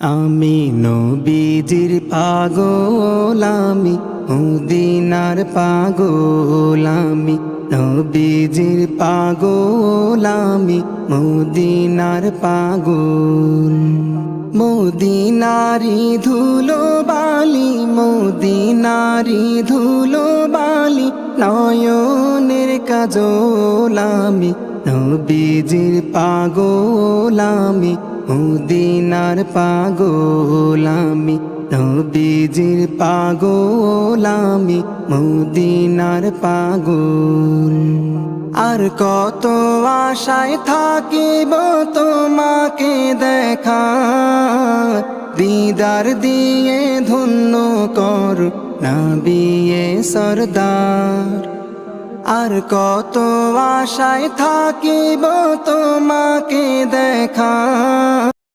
আমি নবীজির পাগল, আমি মদিনার পাগল, আমি নবীজির পাগল, আমি মদিনার পাগল। মদিনারি ধুলো বালি, মদিনারি ধুলো বালি, নয়নের কাজল, আমি নবীজির পাগল, আমি মদিনার পাগল, আমি নবীজির পাগল, আমি মদিনার পাগল। আর কত আশায় থাকিব তোমাকে দেখা, দিদার দিয়ে ধন্য কর নবিয়ে সরদার। আর কত আশায় থাকিব তোমাকে দেখা,